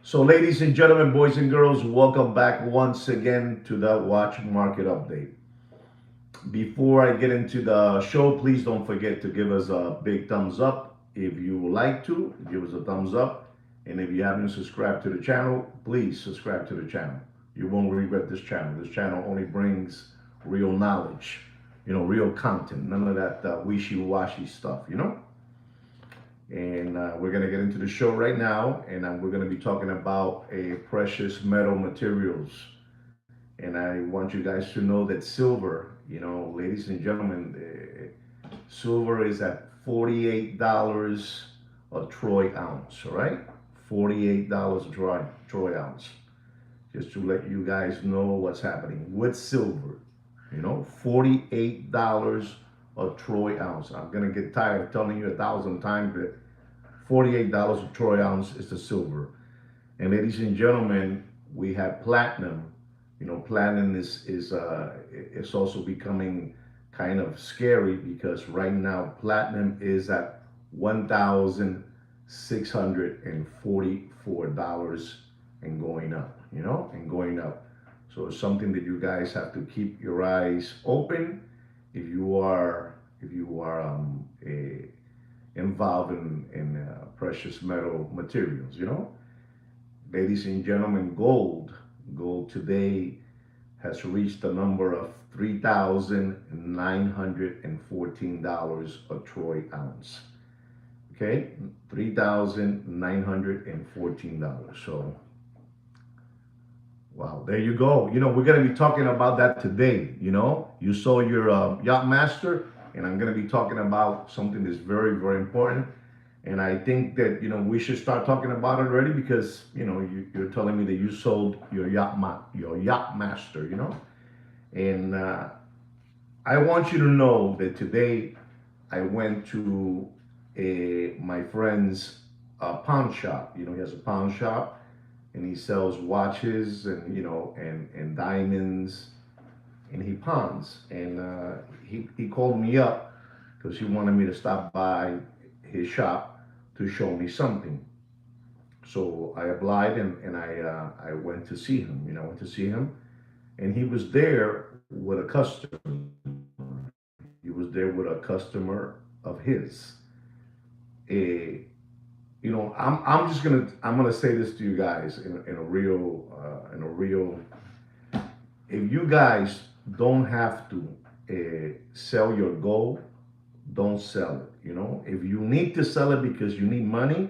So, ladies and gentlemen, boys and girls, welcome back once again to the Watch Market Update. Before I get into the show, please don't forget to give us a big thumbs up. If you would like to, give us a thumbs up. And if you haven't subscribed to the channel, please subscribe to the channel. You won't regret this channel. This channel only brings real knowledge, real content, none of that wishy-washy stuff, And we're going to get into the show right now, and we're going to be talking about a precious metal materials. And I want you guys to know that silver, ladies and gentlemen, silver is at $48 a troy ounce, all right? $48 a troy ounce. Just to let you guys know what's happening with silver. $48 a troy ounce. I'm gonna get tired of telling you 1,000 times that $48 a troy ounce is the silver. And ladies and gentlemen, we have platinum. Platinum is also becoming kind of scary because right now platinum is at $1,644 and going up. And going up. So it's something that you guys have to keep your eyes open if you are involved in precious metal materials. Ladies and gentlemen, gold today has reached a number of $3,914 a troy ounce. Okay, $3,914. So, wow, there you go. We're going to be talking about that today. You saw your yacht master, and I'm going to be talking about something that's very, very important. And I think that we should start talking about it already because you're telling me that you sold your yacht master. And I want you to know that today I went to my friend's pawn shop. He has a pawn shop, and he sells watches and diamonds, and he pawns. And he called me up because he wanted me to stop by his shop to show me something. So I applied, and I went to see him. I went to see him, and he was there with a customer. He was there with a customer of his. Eh, I'm gonna say this to you guys in a real. If you guys don't have to sell your gold, don't sell it. If you need to sell it because you need money,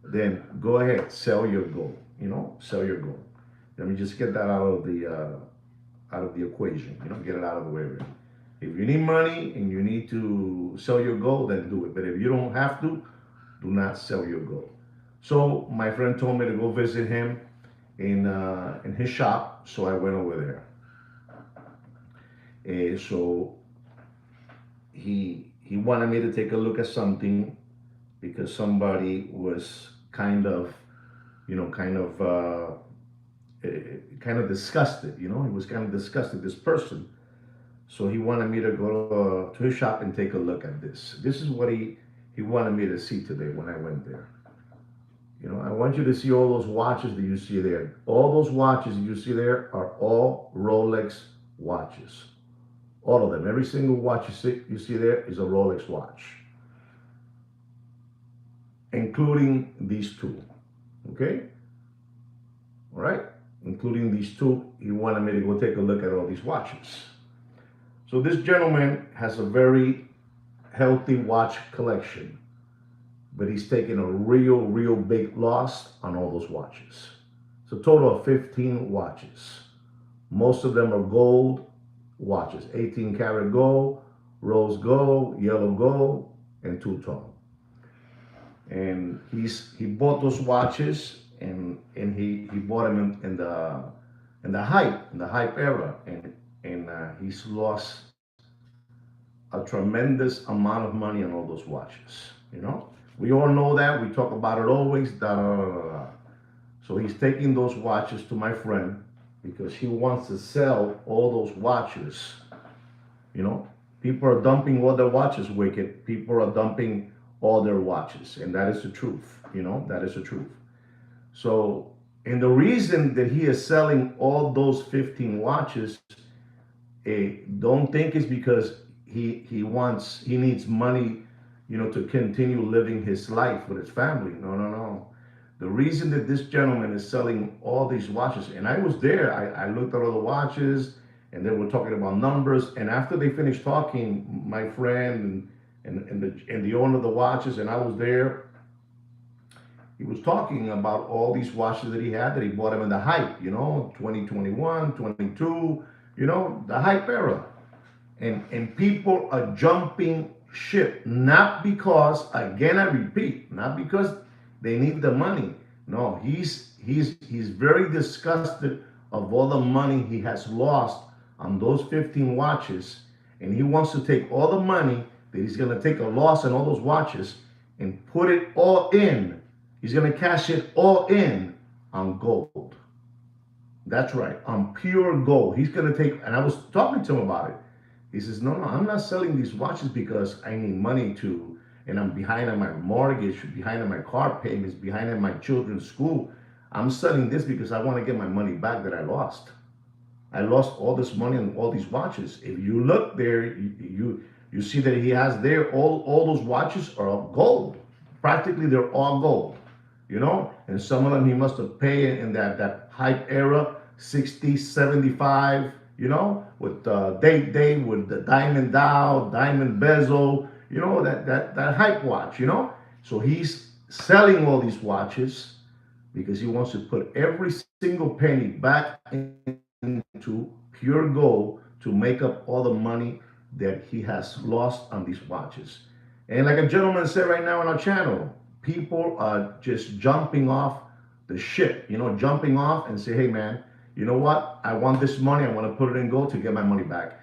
then go ahead, sell your gold. Sell your gold. Let me just get that out of the equation. Get it out of the way. If you need money and you need to sell your gold, then do it. But if you don't have to, do not sell your gold. So my friend told me to go visit him in his shop, so I went over there. So he wanted me to take a look at something because somebody was kind of disgusted. He was kind of disgusted. This person. So he wanted me to go to his shop and take a look at this. This is what he wanted me to see today when I went there. I want you to see all those watches that you see there. All those watches that you see there are all Rolex watches. All of them. Every single watch you see there is a Rolex watch, including these two. Okay? All right? Including these two. He wanted me to go take a look at all these watches. So this gentleman has a very healthy watch collection, but he's taken a real big loss on all those watches. It's a total of 15 watches. Most of them are gold watches, 18 karat gold, rose gold, yellow gold, and two-tone. And he bought those watches, and he bought them in the hype era, and he's lost a tremendous amount of money on all those watches. We all know that. We talk about it always. Da, da, da, da, da. So he's taking those watches to my friend because he wants to sell all those watches. People are dumping all their watches, Wicked. People are dumping all their watches, and that is the truth. That is the truth. So And the reason that he is selling all those 15 watches, don't think it's because he needs money, to continue living his life with his family. No, no, no. The reason that this gentleman is selling all these watches, and I was there, I looked at all the watches, and they were talking about numbers. And after they finished talking, my friend and the owner of the watches, and I was there, he was talking about all these watches that he had, that he bought them in the hype, 2021, 22, the hype era. And people are jumping ship, not because, again, I repeat, not because they need the money. No, he's very disgusted of all the money he has lost on those 15 watches, and he wants to take all the money that he's going to take a loss on all those watches and put it all in. He's going to cash it all in on gold. That's right, on pure gold. He's going to take, and I was talking to him about it. He says, no, I'm not selling these watches because I need money to, and I'm behind on my mortgage, behind on my car payments, behind on my children's school. I'm selling this because I want to get my money back that I lost. I lost all this money on all these watches. If you look there, you see that he has there, all those watches are of gold. Practically, they're all gold, and some of them he must have paid in that hype era, 60, 75, with date, with the diamond dial, diamond bezel, that hype watch, So he's selling all these watches because he wants to put every single penny back into pure gold to make up all the money that he has lost on these watches. And like a gentleman said right now on our channel, people are just jumping off the ship, jumping off and say, hey man, you know what? I want this money. I want to put it in gold to get my money back.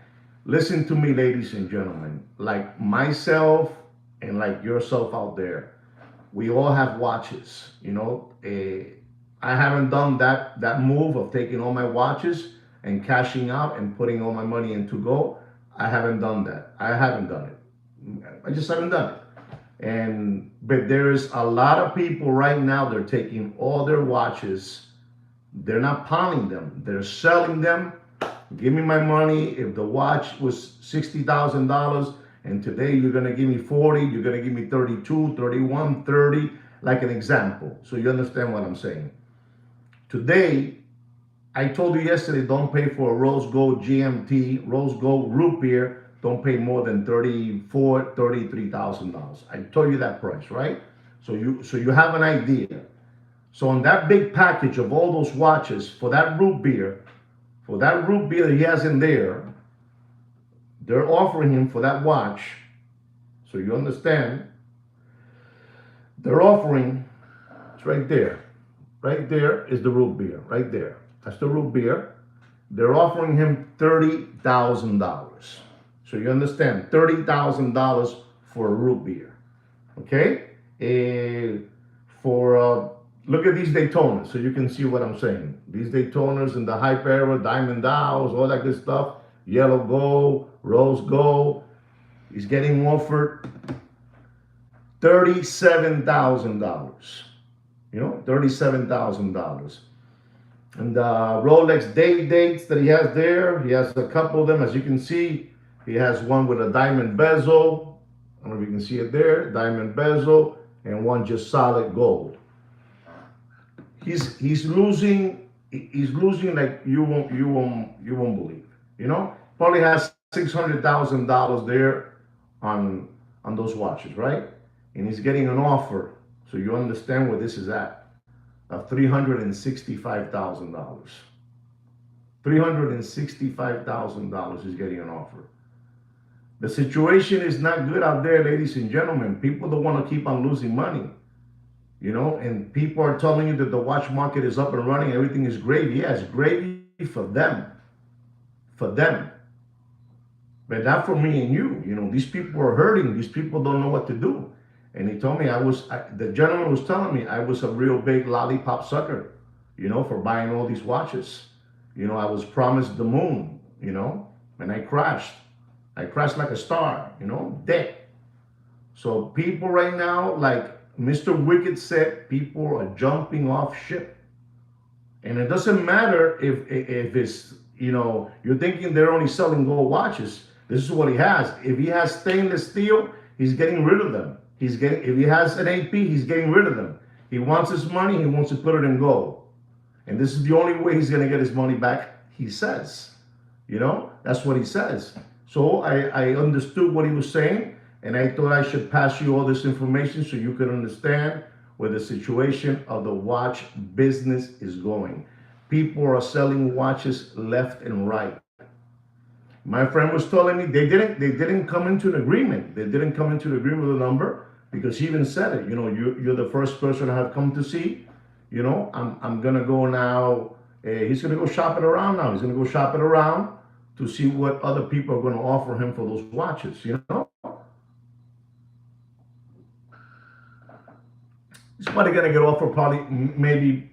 Listen to me, ladies and gentlemen, like myself and like yourself out there, we all have watches, I haven't done that move of taking all my watches and cashing out and putting all my money into gold. I haven't done that. I haven't done it. I just haven't done it. But there's a lot of people right now, they're taking all their watches, they're not pawning them, they're selling them. Give me my money. If the watch was $60,000 and today you're gonna give me 40, you're gonna give me 32, 31, 30, like an example. So you understand what I'm saying. Today, I told you yesterday, don't pay for a rose gold GMT, rose gold root beer, don't pay more than $34,000, $33,000. I told you that price, right? So you have an idea. So on that big package of all those watches, for that root beer that he has in there, they're offering him for that watch. So you understand, they're offering, it's right there. Right there is the root beer, right there. That's the root beer. They're offering him $30,000. So you understand, $30,000 for a root beer, okay? Look at these Daytonas, so you can see what I'm saying. These Daytonas in the hype era, diamond dials, all that good stuff, yellow gold, rose gold. He's getting offered $37,000. $37,000. And the Rolex dates that he has there, he has a couple of them, as you can see. He has one with a diamond bezel. I don't know if you can see it there, diamond bezel, and one just solid gold. He's losing like you won't believe. Probably has $600,000 there on those watches, right? And he's getting an offer, so you understand where this is at, of $365,000. $365,000 is getting an offer. The situation is not good out there, ladies and gentlemen. People don't want to keep on losing money. And people are telling you that the watch market is up and running, everything is gravy. Yeah, it's gravy for them. For them. But not for me and you. These people are hurting. These people don't know what to do. And he told me the gentleman was telling me I was a real big lollipop sucker, for buying all these watches. I was promised the moon, and I crashed. I crashed like a star, dead. So people right now, like Mr. Wicked said, people are jumping off ship. And it doesn't matter if it's, you're thinking they're only selling gold watches. This is what he has. If he has stainless steel, he's getting rid of them. If he has an AP, he's getting rid of them. He wants his money, he wants to put it in gold. And this is the only way he's going to get his money back, he says. That's what he says. So I understood what he was saying, and I thought I should pass you all this information so you could understand where the situation of the watch business is going. People are selling watches left and right. My friend was telling me they didn't come into an agreement. They didn't come into an agreement with a number, because he even said it. You're the first person I have come to see. I'm gonna go now. He's gonna go shop it around now. He's gonna go shop it around to see what other people are gonna offer him for those watches. He's probably gonna get offered probably maybe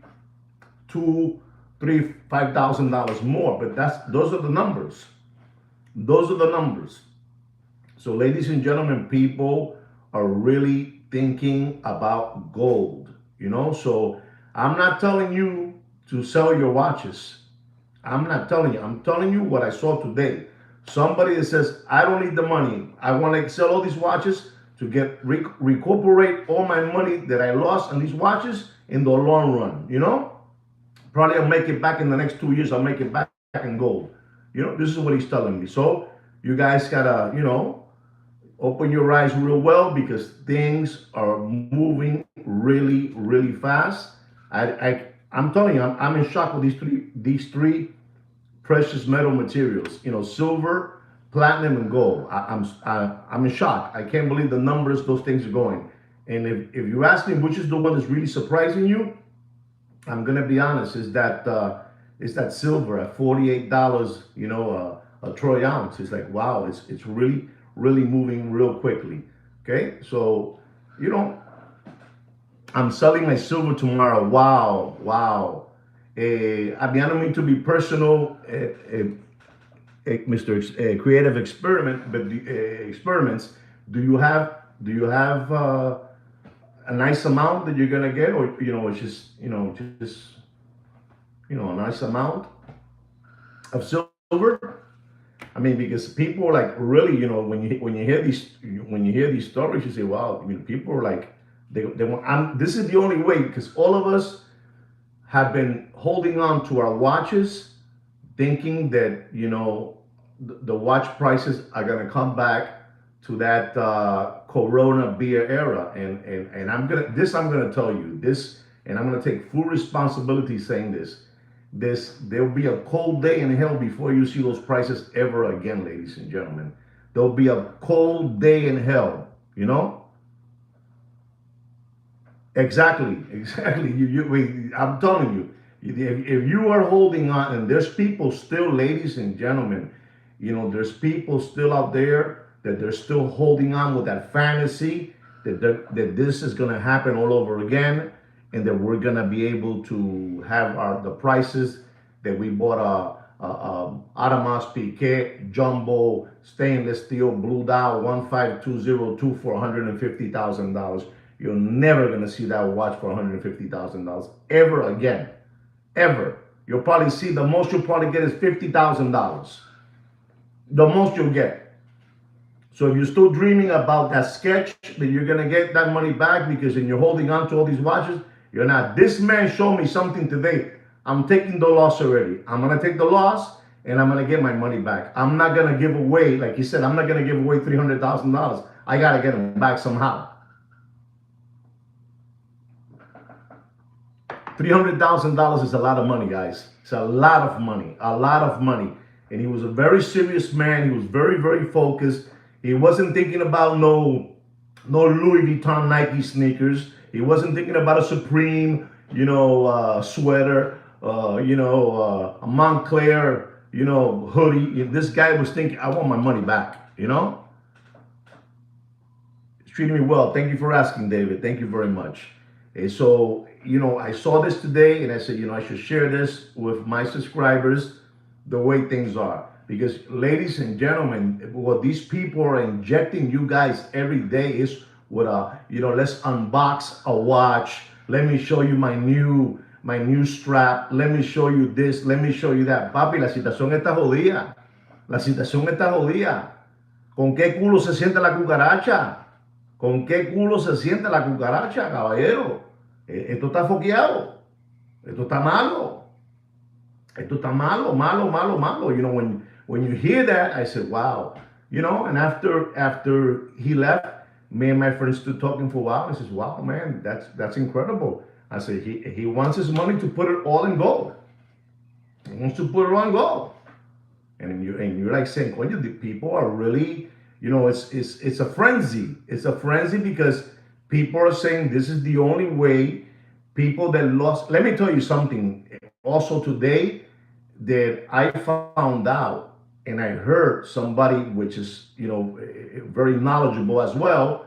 $2, $3, $5,000 more. But those are the numbers. Those are the numbers. So, ladies and gentlemen, people are really thinking about gold. So I'm not telling you to sell your watches. I'm not telling you. I'm telling you what I saw today. Somebody that says, I don't need the money. I want to sell all these watches to recuperate all my money that I lost on these watches in the long run. Probably I'll make it back in the next 2 years. I'll make it back in gold. This is what he's telling me. So you guys gotta, open your eyes real well, because things are moving really, really fast. I'm telling you, I'm in shock with these three precious metal materials. Silver, platinum, and gold. I'm in shock. I can't believe the numbers those things are going. And if you ask me which is the one that's really surprising you, I'm gonna be honest. Is that silver at $48? A troy ounce. It's like, wow. It's really, really moving real quickly. Okay, so I'm selling my silver tomorrow. Wow. I don't mean to be personal, Mr. Creative Experiment, but the experiments. Do you have a nice amount that you're gonna get, or it's just a nice amount of silver? I mean, because people are like, really, when you hear these stories, you say, wow. I mean, people are like, they want. This is the only way, because all of us have been holding on to our watches, thinking that the watch prices are gonna come back to that Corona beer era, and I'm gonna tell you this, and I'm gonna take full responsibility saying this. There'll be a cold day in hell before you see those prices ever again, ladies and gentlemen. There'll be a cold day in hell. Exactly. I'm telling you, if you are holding on, and there's people still, ladies and gentlemen, there's people still out there that they're still holding on with that fantasy that this is going to happen all over again, and that we're going to be able to have the prices that we bought Audemars Piguet jumbo stainless steel blue dial 15202 for $150,000. You're never going to see that watch for $150,000 ever again. Ever. You'll probably see, the most you'll probably get is $50,000. The most you'll get. So if you're still dreaming about that sketch that you're going to get that money back because you're holding on to all these watches, you're not. This man showed me something today. I'm taking the loss already. I'm going to take the loss, and I'm going to get my money back. I'm not going to give away, like you said, I'm not going to give away $300,000. I got to get them back somehow. $300,000 is a lot of money, guys. It's a lot of money, And he was a very serious man. He was very, very focused. He wasn't thinking about no Louis Vuitton Nike sneakers. He wasn't thinking about a Supreme, sweater, a Montclair, hoodie. This guy was thinking, I want my money back, He's treating me well. Thank you for asking, David. Thank you very much. And so, I saw this today, and I said, I should share this with my subscribers, the way things are. Because, ladies and gentlemen, what these people are injecting you guys every day is what, let's unbox a watch. Let me show you my new my new strap. Let me show you this. Let me show you that. Papi, la situación está jodida. La situación está jodida. ¿Con qué culo se siente la cucaracha? ¿Con qué culo se siente la cucaracha, caballero? Esto está foqueado. Esto está malo. Esto está malo, malo, malo, malo. You know, when you hear that, I said, wow. You know, and after he left, me and my friends stood talking for a while. I said, wow, man, that's incredible. I said, he wants his money to put it all in gold. He wants to put it on gold. And you're like saying, coño, the people are really, you know, it's a frenzy. It's a frenzy because people are saying this is the only way. People that lost. Let me tell you something. Also today, that I found out and I heard somebody which is, you know, very knowledgeable as well,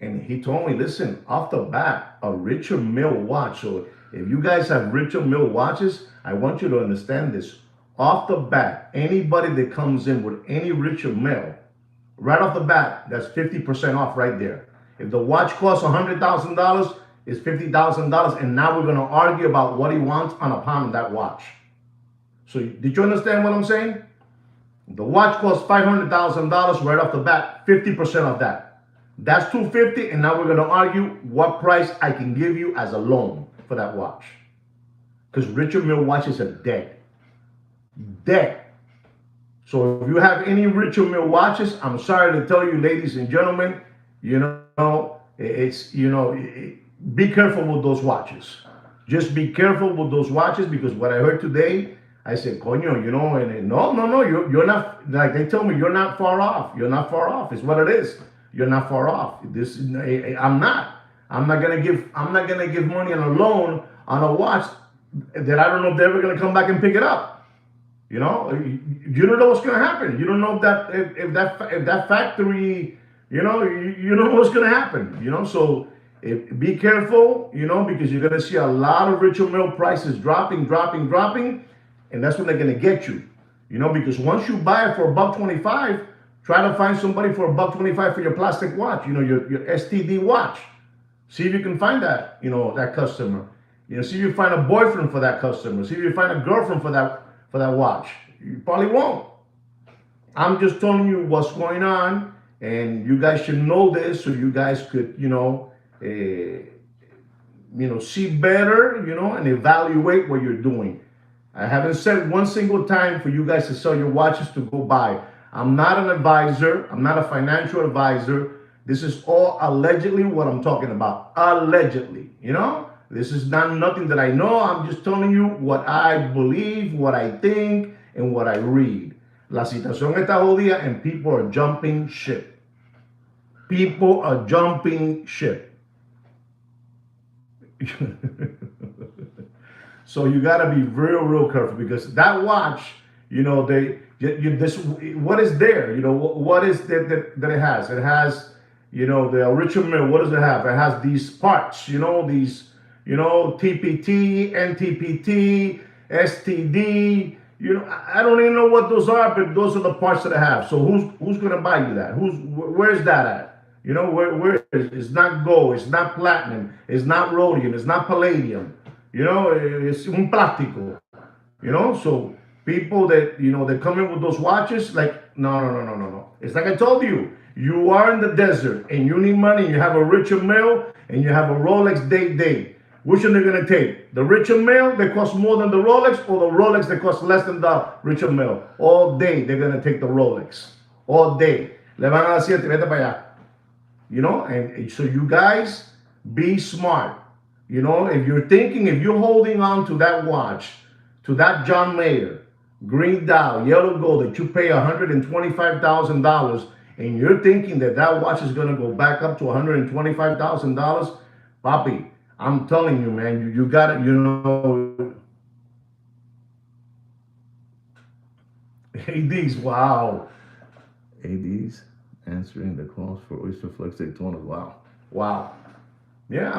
and he told me, listen, off the bat, a Richard Mille watch. So if you guys have Richard Mille watches, I want you to understand this. Off the bat, anybody that comes in with any Richard Mille, right off the bat, that's 50% off right there. If the watch costs $100,000, it's $50,000, and now we're going to argue about what he wants on a pound of that watch. So did you understand what I'm saying? The watch costs $500,000 right off the bat, 50% of that. That's $250,000, and now we're going to argue what price I can give you as a loan for that watch. Because Richard Mille watches are dead. Dead. So if you have any Richard Mille watches, I'm sorry to tell you, ladies and gentlemen, you know, it's, you know, be careful with those watches. Just be careful with those watches, because what I heard today, I said, coño, you know, and no, you're not, like they told me, you're not far off. You're not far off. It's what it is. You're not far off. This is, I'm not gonna give money on a loan on a watch that I don't know if they're ever gonna come back and pick it up. You know, you don't know what's gonna happen. You don't know if that factory, you know, you don't know what's gonna happen. You know, so be careful. You know, because you're gonna see a lot of Richard Mille prices dropping. And that's when they're gonna get you, you know, because once you buy it for $125, try to find somebody for $125 for your plastic watch, you know, your STD watch. See if you can find that, you know, that customer. You know, see if you find a boyfriend for that customer. See if you find a girlfriend for that watch. You probably won't. I'm just telling you what's going on, and you guys should know this so you guys could, you know, see better, you know, and evaluate what you're doing. I haven't said one single time for you guys to sell your watches to go buy. I'm not an advisor. I'm not a financial advisor. This is all allegedly what I'm talking about. Allegedly, you know? This is not nothing that I know. I'm just telling you what I believe, what I think, and what I read. La situación está jodida and people are jumping ship. People are jumping ship. So you got to be real careful, because that watch, you know, what is there? You know, what is that it has? It has, you know, the Richard Mille. What does it have? It has these parts, you know, these, you know, TPT, NTPT, STD. You know, I don't even know what those are, but those are the parts that I have. So who's gonna buy you that? Where's that at? You know, where it's not gold, it's not platinum, it's not rhodium, it's not palladium. You know, it's un plástico. You know, so people that, you know, they come in with those watches, like, no. It's like I told you, you are in the desert and you need money. You have a Richard Mille and you have a Rolex Day. Which one they're gonna take? The Richard Mille that costs more than the Rolex, or the Rolex that costs less than the Richard Mille? All day they're gonna take the Rolex. All day. Le van a dar 7, vete para allá. You know, and so you guys be smart. You know, if you're holding on to that watch, to that John Mayer, green dial, yellow gold that you pay $125,000, and you're thinking that watch is going to go back up to $125,000, papi, I'm telling you, man, you got it, you know. ADs, wow. ADs answering the calls for Oyster Flex Daytona. Wow. Yeah,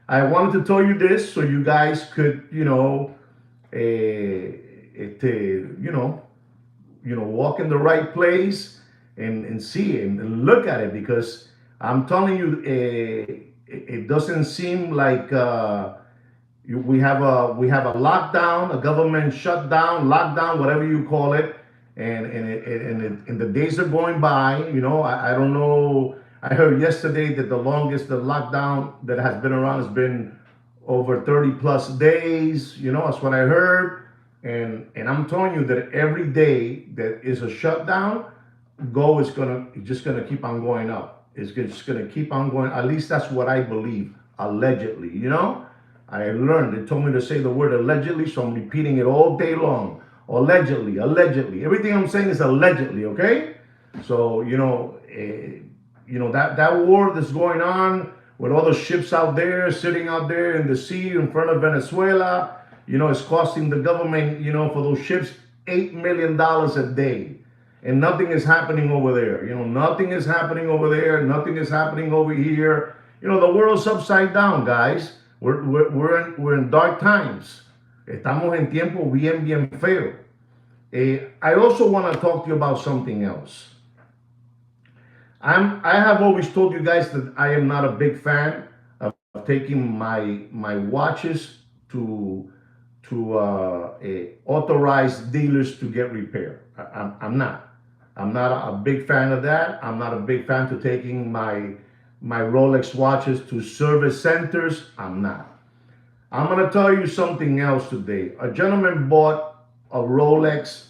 I wanted to tell you this so you guys could, you know, walk in the right place and see it and look at it, because I'm telling you, it doesn't seem like we have a lockdown, a government shutdown, lockdown, whatever you call it, and the days are going by. I don't know. I heard yesterday that the lockdown that has been around has been over 30 plus days. That's what I heard, and I'm telling you that every day that is a shutdown, go is gonna just gonna keep on going up. It's just gonna keep on going. At least that's what I believe. Allegedly, I learned. They told me to say the word allegedly, so I'm repeating it all day long. Allegedly, allegedly. Everything I'm saying is allegedly. Okay. So that war that's going on with all the ships out there, sitting out there in the sea in front of Venezuela, it's costing the government, for those ships $8 million a day, and nothing is happening over there. Nothing is happening over there. Nothing is happening over here. The world's upside down, guys. We're in dark times. Estamos en tiempo bien feo. I also want to talk to you about something else. I have always told you guys that I am not a big fan of taking my watches to authorized dealers to get repaired. I'm not. I'm not a big fan of that. I'm not a big fan to taking my Rolex watches to service centers. I'm not. I'm going to tell you something else today. A gentleman bought a Rolex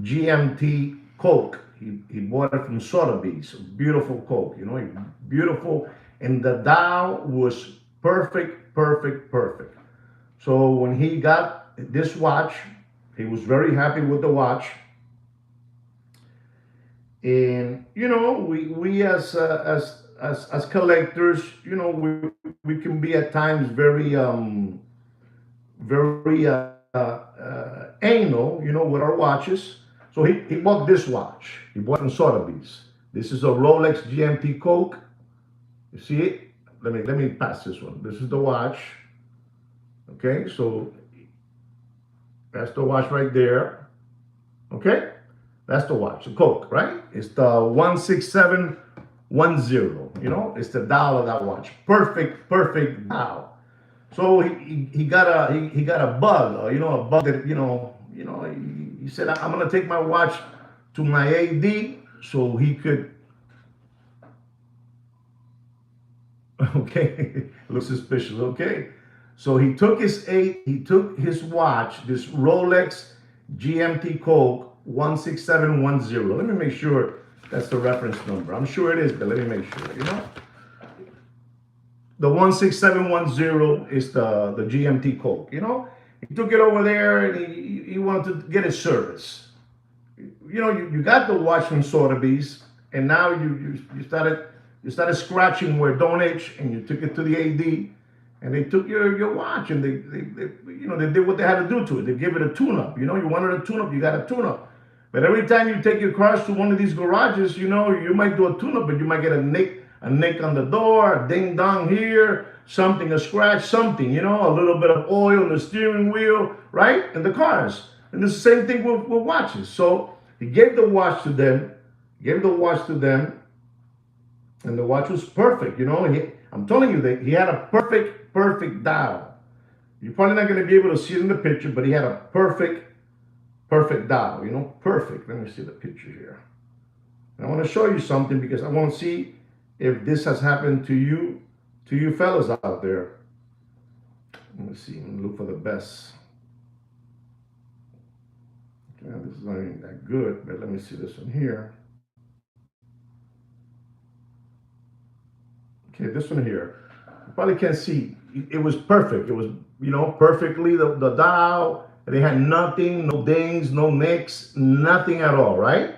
GMT Coke. He bought it from Sotheby's. Beautiful Coke, beautiful. And the dial was perfect. So when he got this watch, he was very happy with the watch. And we as collectors, we can be at times very anal, with our watches. So he bought this watch. He bought from Sotheby's. This is a Rolex GMT Coke. You see it? Let me pass this one. This is the watch. Okay, so that's the watch right there. Okay, that's the watch, the Coke, right? It's the 16710. It's the dial of that watch. Perfect dial. So he got a bug, a bug that he said, I'm gonna take my watch to my AD so he could. Okay, looks suspicious. Okay, so he took his watch, this Rolex GMT Coke 16710. Let me make sure that's the reference number. I'm sure it is, but let me make sure. The 16710 is the GMT Coke. He took it over there and he wanted to get it serviced. You got the watch from Sotheby's, and now you started scratching where don't itch, and you took it to the AD, and they took your watch, and they did what they had to do to it. They gave it a tune-up. You wanted a tune-up, you got a tune-up. But every time you take your cars to one of these garages, you might do a tune-up, but you might get a nick on the door, a ding dong here, something, a scratch, something, a little bit of oil in the steering wheel, right? And the cars. And it's the same thing with watches. So he gave the watch to them, and the watch was perfect. I'm telling you that he had a perfect dial. You're probably not going to be able to see it in the picture, but he had a perfect dial, perfect. Let me see the picture here. And I want to show you something because I want to see if this has happened to you fellas out there. Let me see, look for the best. Okay, this is not even that good, but let me see this one here. Okay, this one here. You probably can't see. It was perfect. It was, perfectly the dial. They had nothing, no dings, no nicks, nothing at all, right?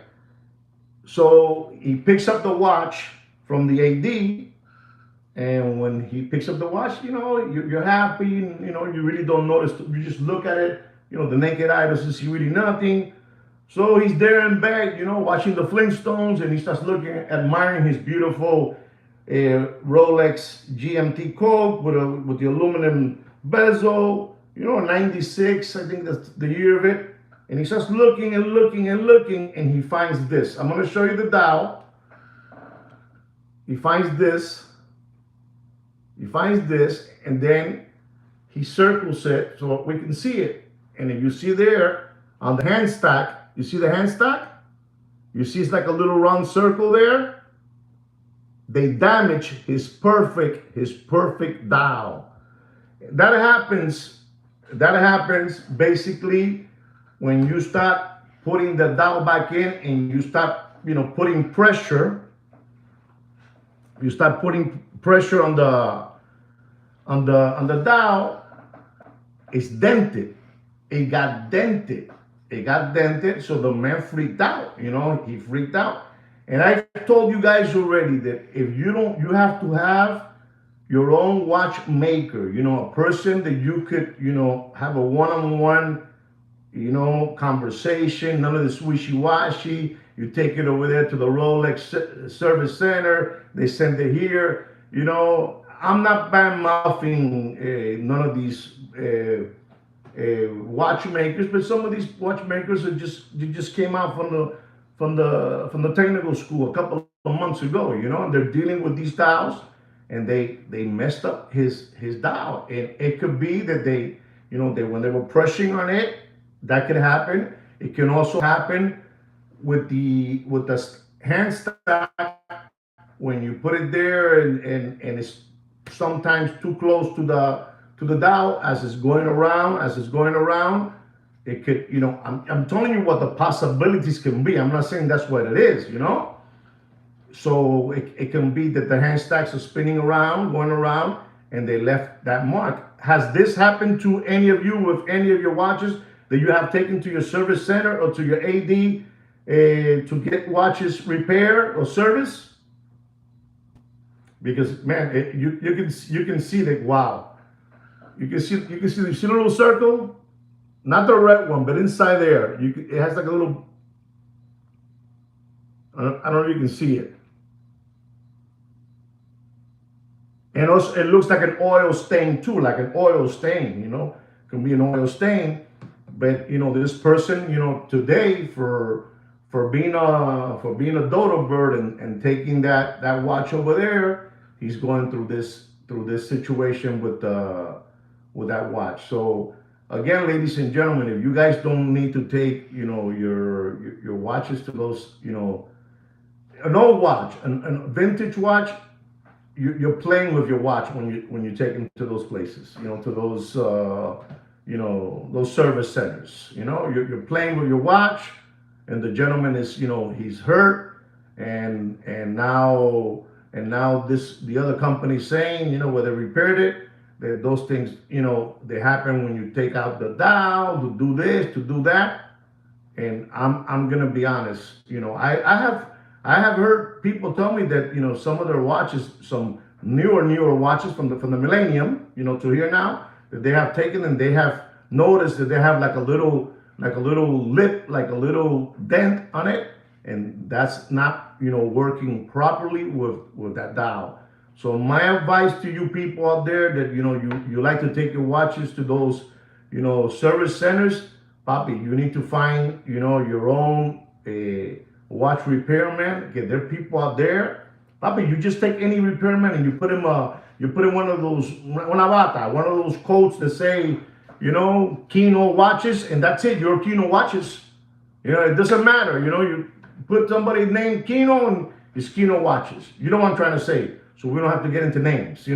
So he picks up the watch from the AD, and when he picks up the watch, you're happy, you really don't notice. You just look at it, the naked eye doesn't see really nothing. So he's there in bed, watching the Flintstones, and he starts admiring his beautiful Rolex GMT Coke with the aluminum bezel, 96, I think that's the year of it. And he starts looking, and he finds this. I'm going to show you the dial. He finds this, and then he circles it so we can see it. And if you see there on the hand stack, you see the hand stack? You see it's like a little round circle there? They damage his perfect dial. That happens, that happens basically when you start putting the dial back in and you start, putting pressure. You start putting pressure on the dial. It's dented. It got dented. It got dented. So the man freaked out. He freaked out. And I told you guys already that if you don't, you have to have your own watchmaker. A person that you could, have a one-on-one, conversation. None of this wishy-washy. You take it over there to the Rolex service center. They send it here. I'm not bad mouthing none of these watchmakers, but some of these watchmakers they just came out from the technical school a couple of months ago, and they're dealing with these dials, and they messed up his dial, and it could be that when they were pressing on it, that could happen. It can also happen with the hand stack when you put it there and it's sometimes too close to the dial as it's going around. It could, I'm telling you what the possibilities can be. I'm not saying that's what it is. So it can be that the hand stacks are spinning around, going around, and they left that mark. Has this happened to any of you with any of your watches that you have taken to your service center or to your AD to get watches repaired or service? Because man, you can see that. Wow, you can see the little circle, not the red one, but inside there, it has like a little. I don't know if you can see it. And also, it looks like an oil stain too, like an oil stain. Can be an oil stain. But this person, today for being a dodo bird and taking that watch over there, he's going through this situation with that watch. So again, ladies and gentlemen, if you guys don't need to take your watches to those, an old watch, a vintage watch, you're playing with your watch when you take them to those places, to those service centers. You're playing with your watch, and the gentleman is, he's hurt, and now the other company saying, where they repaired it, that those things, they happen when you take out the dial to do this, to do that. And I'm gonna be honest, I have heard people tell me that some of their watches, some newer watches from the millennium, to here now, that they have taken and they have noticed that they have like a little lip, like a little dent on it, and that's not working properly with that dial. So my advice to you people out there that you like to take your watches to those service centers, Papi, you need to find your own watch repairman. Okay, there are people out there. Papi, you just take any repairman and you put him one of those una bata, one of those coats that say Kino watches, and that's it. Your Kino watches. It doesn't matter. You put somebody named Kino and it's Kino watches. You know what I'm trying to say. So we don't have to get into names.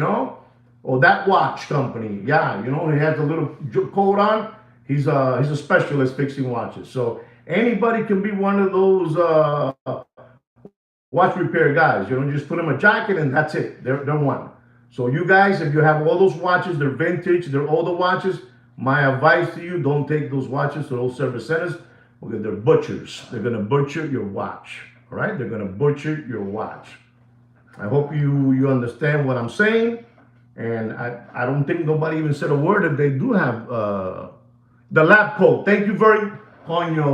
Or that watch company. Yeah, he has a little coat on. He's a specialist fixing watches. So anybody can be one of those watch repair guys. Just put them a jacket and that's it. They're one. So you guys, if you have all those watches, they're vintage, they're older watches. My advice to you: don't take those watches to those service centers because they're butchers. They're gonna butcher your watch. All right? They're gonna butcher your watch. I hope you understand what I'm saying. And I don't think nobody even said a word that they do have the lab coat. Thank you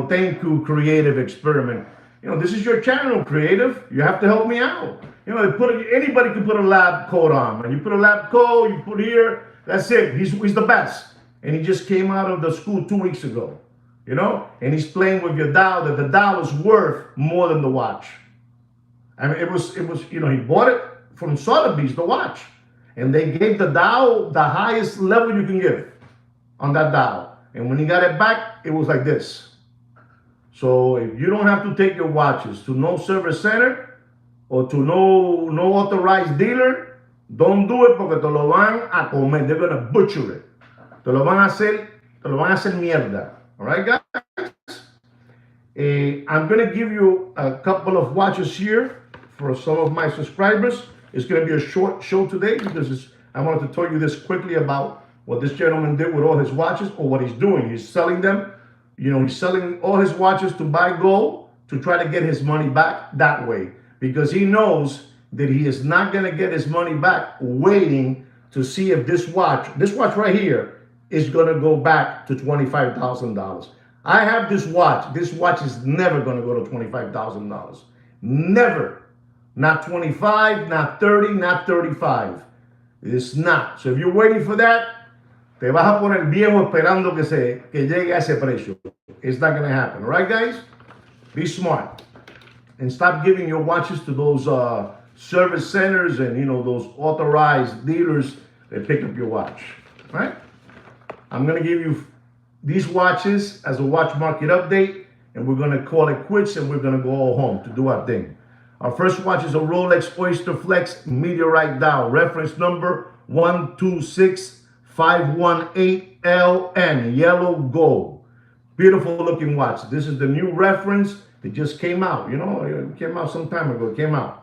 thank you, Creative Experiment. This is your channel, Creative. You have to help me out. Anybody can put a lab coat on. And you put a lab coat, you put here, that's it. He's the best. And he just came out of the school 2 weeks ago. And he's playing with your dial, that the dial is worth more than the watch. I mean, it was, he bought it from Sotheby's, the watch. And they gave the dial the highest level you can give on that dial. And when he got it back, it was like this. So if you don't have to take your watches to no service center or to no authorized dealer, don't do it porque te lo van a comer. They're gonna butcher it. Te lo van a hacer mierda. All right, guys? I'm gonna give you a couple of watches here for some of my subscribers. It's gonna be a short show today because I wanted to tell you this quickly about what this gentleman did with all his watches, or what he's doing. He's selling them. You know, he's selling all his watches to buy gold to try to get his money back that way, because he knows that he is not going to get his money back waiting to see if this watch right here is going to go back to $25,000. I have this watch. This watch is never going to go to $25,000. Never. Not 25, not 30, not 35. It's not. So if you're waiting for that, te vas a poner viejo esperando que llegue a ese precio. It's not going to happen. All right, guys? Be smart. And stop giving your watches to those service centers and, you know, those authorized dealers that pick up your watch. All right? I'm going to give you these watches as a watch market update, and we're going to call it quits, and we're going to go all home to do our thing. Our first watch is a Rolex Oyster Flex Meteorite Dial, reference number 126518LN, yellow gold. Beautiful looking watch. This is the new reference that just came out. You know, it came out some time ago. It came out.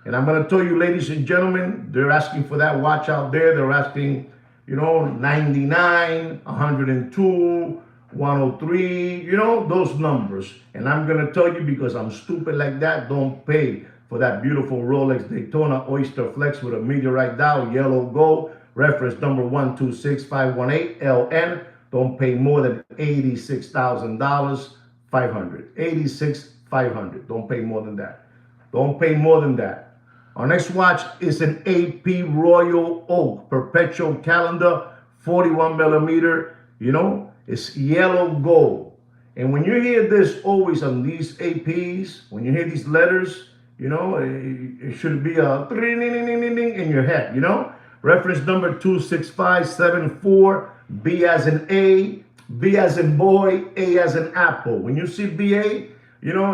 And I'm going to tell you, ladies and gentlemen, they're asking for that watch out there. They're asking, you know, 99, 102, 103, you know, those numbers. And I'm going to tell you, because I'm stupid like that, don't pay for that beautiful Rolex Daytona Oyster Flex with a meteorite dial, yellow gold, reference number 126518LN. Don't pay more than $86,500. $86,500. Don't pay more than that. Don't pay more than that. Our next watch is an AP Royal Oak Perpetual Calendar, 41 millimeter. You know, it's yellow gold. And when you hear this always on these APs, when you hear these letters, you know, it should be a in your head, you know. Reference number 26574, B as in A, B as in boy, A as in apple. When you see BA, you know,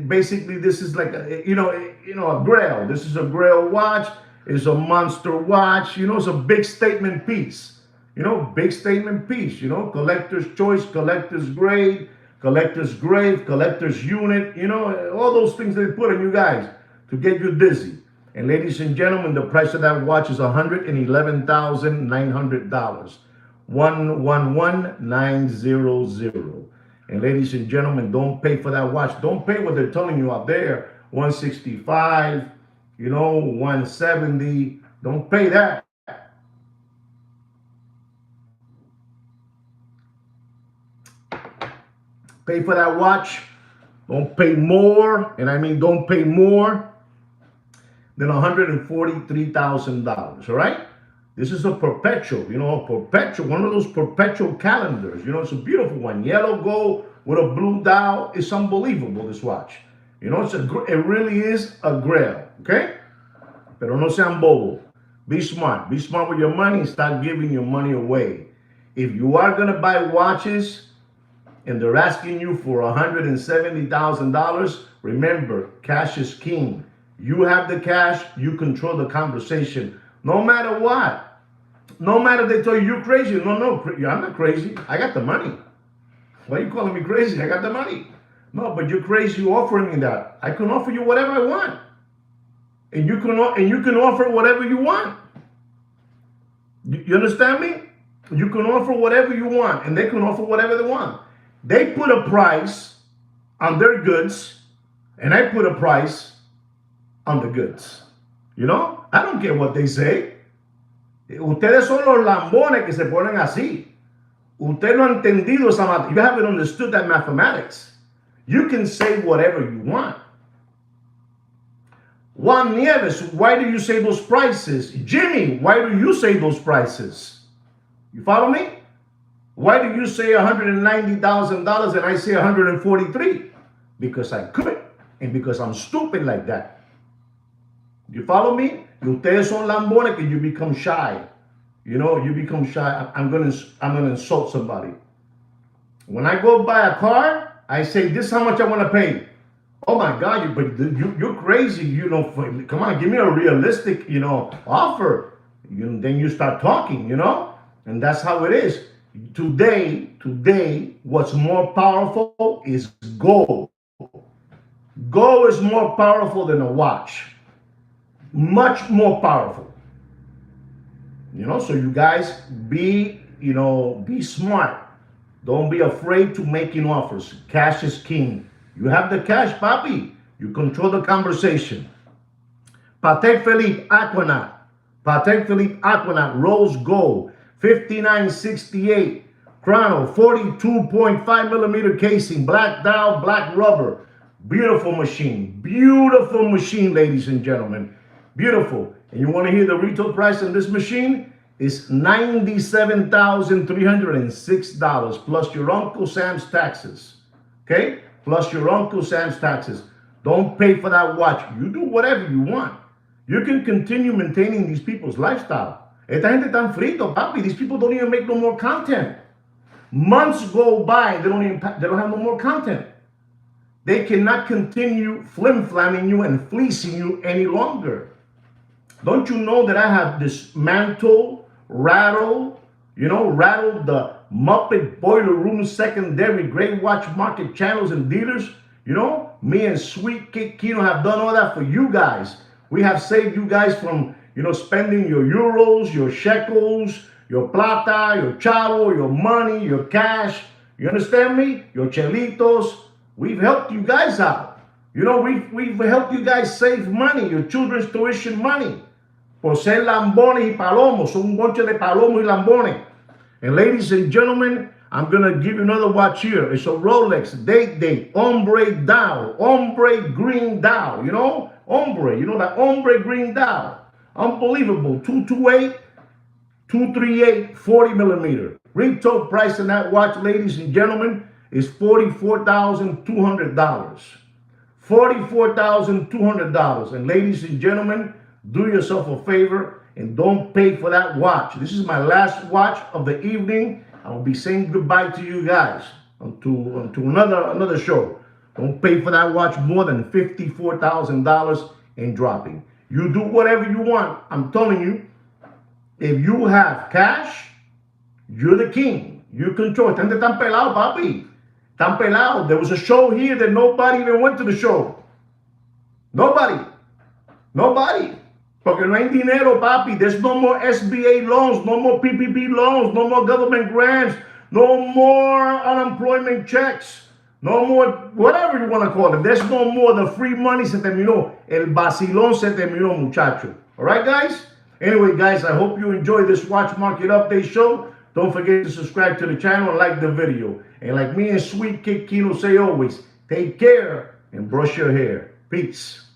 basically this is like a, you know, a Grail. This is a Grail watch. It's a monster watch. You know, it's a big statement piece. You know, big statement piece. You know, collector's choice, collector's grade, collector's grave, collector's unit. You know, all those things they put on you guys to get you dizzy. And ladies and gentlemen, the price of that watch is $111,900. 111,900. And ladies and gentlemen, don't pay for that watch. Don't pay what they're telling you out there. 165, you know, 170. Don't pay that. Pay for that watch. Don't pay more, and I mean don't pay more than $143,000, all right? This is a perpetual, you know, one of those perpetual calendars. You know, it's a beautiful one. Yellow gold with a blue dial. It's unbelievable, this watch. You know, it really is a Grail, okay? Pero no sean bobo. Be smart. Be smart with your money and start giving your money away. If you are going to buy watches and they're asking you for $170,000, remember, cash is king. You have the cash, you control the conversation. No matter what. No matter if they tell you you're crazy. No, I'm not crazy. I got the money. Why are you calling me crazy? I got the money. No, but you're crazy offering me that. I can offer you whatever I want. And you can offer whatever you want. You understand me? You can offer whatever you want, and they can offer whatever they want. They put a price on their goods, and I put a price on the goods. You know? I don't care what they say. Ustedes son los lambones que se ponen así. Usted no ha entendido esa math. You haven't understood that mathematics. You can say whatever you want. Juan Nieves, why do you say those prices? Jimmy, why do you say those prices? You follow me? Why do you say $190,000 and I say $143,000? Because I could, and because I'm stupid like that. You follow me? Y ustedes son lambones que you become shy. You know, you become shy. I'm gonna insult somebody. When I go buy a car, I say, this is how much I want to pay. Oh my God, you're crazy. You know, come on, give me a realistic, you know, offer. Then you start talking, you know, and that's how it is. Today, what's more powerful is gold. Gold is more powerful than a watch. Much more powerful. You know, so you guys be smart. Don't be afraid to making offers. Cash is king. You have the cash, papi. You control the conversation. Patek Philippe Aquanaut. Patek Philippe Aquanaut Rose Gold 5968. Chrono 42.5 millimeter casing. Black dial, black rubber. Beautiful machine. Beautiful machine, ladies and gentlemen. Beautiful. And you want to hear the retail price on this machine? It's $97,306 plus your Uncle Sam's taxes. Okay? Plus your Uncle Sam's taxes. Don't pay for that watch. You do whatever you want. You can continue maintaining these people's lifestyle. Esta gente tan frito, papi. These people don't even make no more content. Months go by, they don't have no more content. They cannot continue flim-flamming you and fleecing you any longer. Don't you know that I have dismantled, rattled the Muppet Boiler Room secondary gray watch market channels and dealers? You know, me and Sweet Kid Kino have done all that for you guys. We have saved you guys from, spending your euros, your shekels, your plata, your chavo, your money, your cash. You understand me? Your chelitos. We've helped you guys out. You know, we've helped you guys save money, your children's tuition money. Por ser lambones y palomos. Son un bonche de palomos y lambones. And ladies and gentlemen, I'm going to give you another watch here. It's a Rolex Date Ombre dial. Ombre green dial. You know? Ombre. You know that ombre green dial. Unbelievable. 238, 40 millimeter. Retail price on that watch, ladies and gentlemen, is $44,200. $44,200. And ladies and gentlemen, do yourself a favor and don't pay for that watch. This is my last watch of the evening. I will be saying goodbye to you guys until another show. Don't pay for that watch more than $54,000 and dropping. You do whatever you want. I'm telling you, if you have cash, you're the king. You control. Tante tan pelado, papi. Tan pelado. There was a show here that nobody even went to the show. Nobody. Porque no hay dinero, papi. There's no more SBA loans, no more PPP loans, no more government grants, no more unemployment checks, no more whatever you want to call it. There's no more. The free money se terminó. El vacilón se terminó, muchacho. All right, guys? Anyway, guys, I hope you enjoyed this Watch Market Update show. Don't forget to subscribe to the channel and like the video. And like me and Sweet Kid Kino say always, take care and brush your hair. Peace.